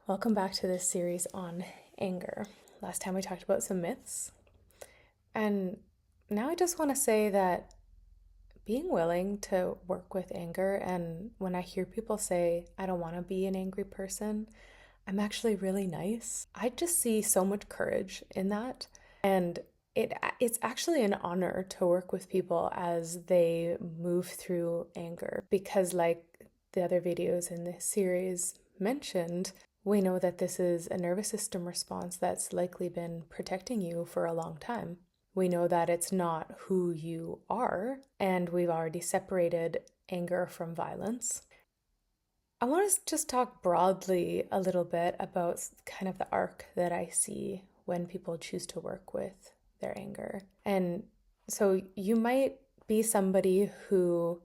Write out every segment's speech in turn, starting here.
Welcome back to this series on anger. Last time we talked about some myths, and now I just want to say that being willing to work with anger, and when I hear people say, I don't want to be an angry person, I'm actually really nice. I just see so much courage in that, and it's actually an honor to work with people as they move through anger because, like the other videos in this series mentioned, we know that this is a nervous system response that's likely been protecting you for a long time. We know that it's not who you are, and we've already separated anger from violence. I want to just talk broadly a little bit about kind of the arc that I see when people choose to work with their anger. And so you might be somebody who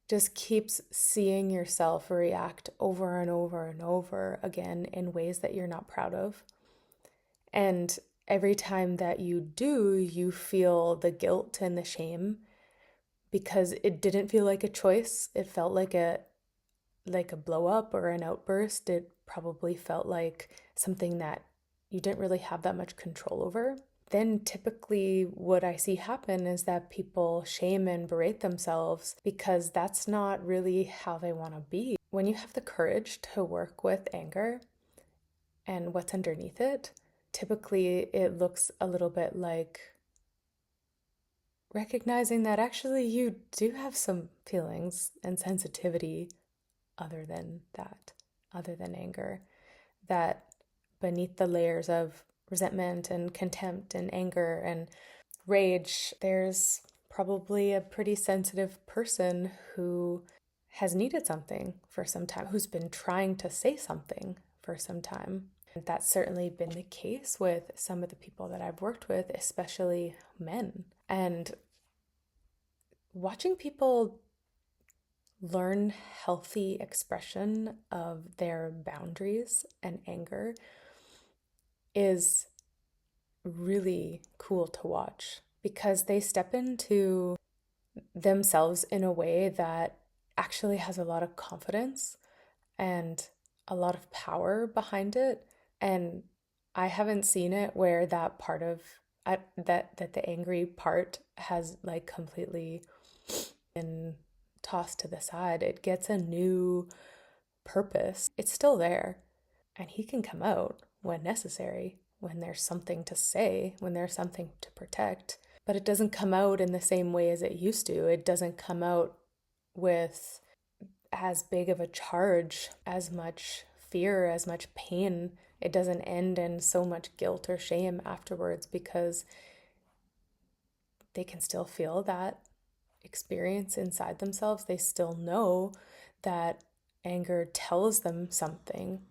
just keeps seeing yourself react over and over and over again in ways that you're not proud of. And every time that you do, you feel the guilt and the shame because it didn't feel like a choice. It felt like a blow up or an outburst. It probably felt like something that you didn't really have that much control over. Then typically what I see happen is that people shame and berate themselves because that's not really how they want to be. When you have the courage to work with anger and what's underneath it, typically it looks a little bit like recognizing that actually you do have some feelings and sensitivity other than that, other than anger, that beneath the layers of resentment and contempt and anger and rage, there's probably a pretty sensitive person who has needed something for some time, who's been trying to say something for some time. And that's certainly been the case with some of the people that I've worked with, especially men. And watching people learn healthy expression of their boundaries and anger is really cool to watch because they step into themselves in a way that actually has a lot of confidence and a lot of power behind it. And I haven't seen it where that part of that the angry part has like completely been tossed to the side. It gets a new purpose. It's still there, and he can come out when necessary, when there's something to say, when there's something to protect. But it doesn't come out in the same way as it used to. It doesn't come out with as big of a charge, as much fear, as much pain. It doesn't end in so much guilt or shame afterwards because they can still feel that experience inside themselves. They still know that anger tells them something,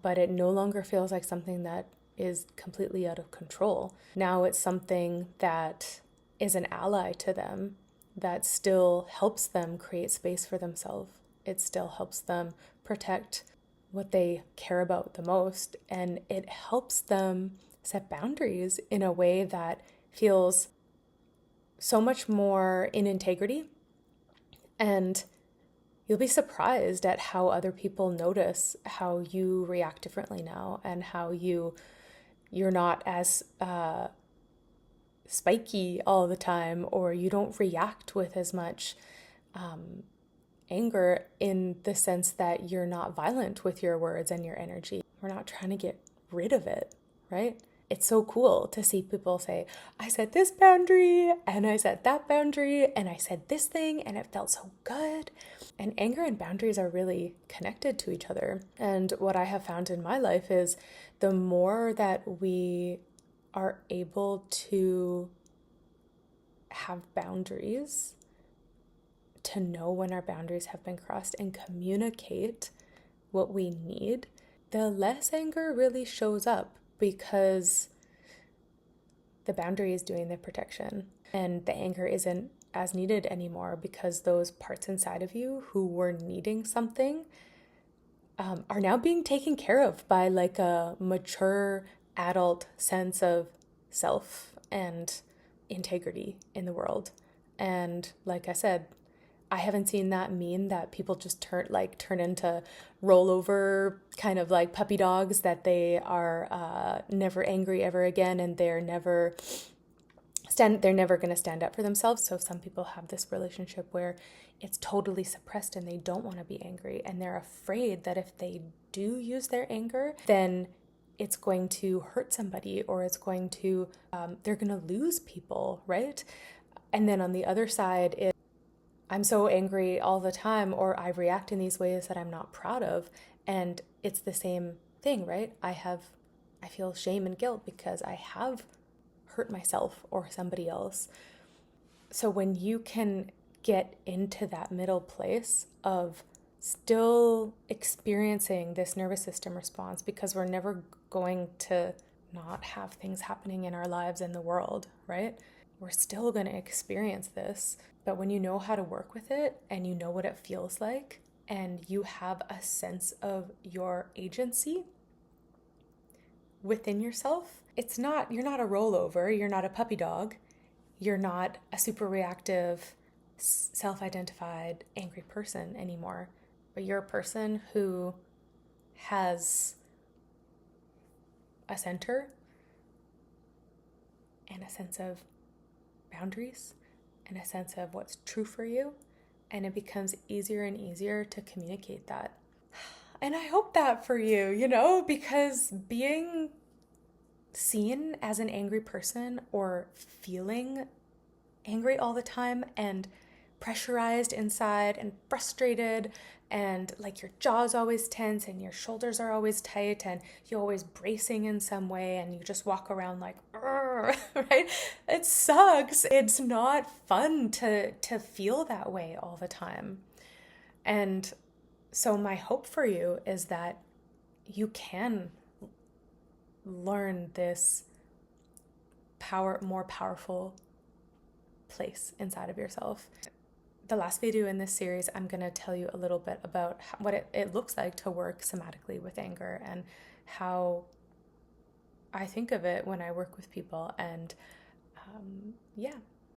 but it no longer feels like something that is completely out of control. Now it's something that is an ally to them, that still helps them create space for themselves. It still helps them protect what they care about the most, and it helps them set boundaries in a way that feels so much more in integrity. And you'll be surprised at how other people notice how you react differently now and how you're not as spiky all the time, or you don't react with as much anger, in the sense that you're not violent with your words and your energy. We're not trying to get rid of it, right? It's so cool to see people say, I set this boundary and I set that boundary and I said this thing and it felt so good. And anger and boundaries are really connected to each other. And what I have found in my life is the more that we are able to have boundaries, to know when our boundaries have been crossed and communicate what we need, the less anger really shows up because the boundary is doing the protection and the anger isn't as needed anymore because those parts inside of you who were needing something are now being taken care of by like a mature adult sense of self and integrity in the world. And like I said, I haven't seen that meme that people just turn into rollover kind of like puppy dogs, that they are never angry ever again, and they're never going to stand up for themselves. So some people have this relationship where it's totally suppressed and they don't want to be angry, and they're afraid that if they do use their anger, then it's going to hurt somebody, or it's going to they're going to lose people, right? And then on the other side, I'm so angry all the time, or I react in these ways that I'm not proud of. And it's the same thing, right? I feel shame and guilt because I have hurt myself or somebody else. So when you can get into that middle place of still experiencing this nervous system response, because we're never going to not have things happening in our lives in the world, right? We're still going to experience this. But when you know how to work with it and you know what it feels like, and you have a sense of your agency within yourself, you're not a rollover, you're not a puppy dog, you're not a super reactive, self-identified, angry person anymore, but you're a person who has a center and a sense of boundaries and a sense of what's true for you, and it becomes easier and easier to communicate that. And I hope that for you, because being seen as an angry person, or feeling angry all the time and pressurized inside and frustrated, and like your jaw's always tense and your shoulders are always tight and you're always bracing in some way, and you just walk around like, right? It sucks. It's not fun to feel that way all the time. And so my hope for you is that you can learn this more powerful place inside of yourself. The last video in this series, I'm going to tell you a little bit about what it looks like to work somatically with anger, and how I think of it when I work with people. And yeah,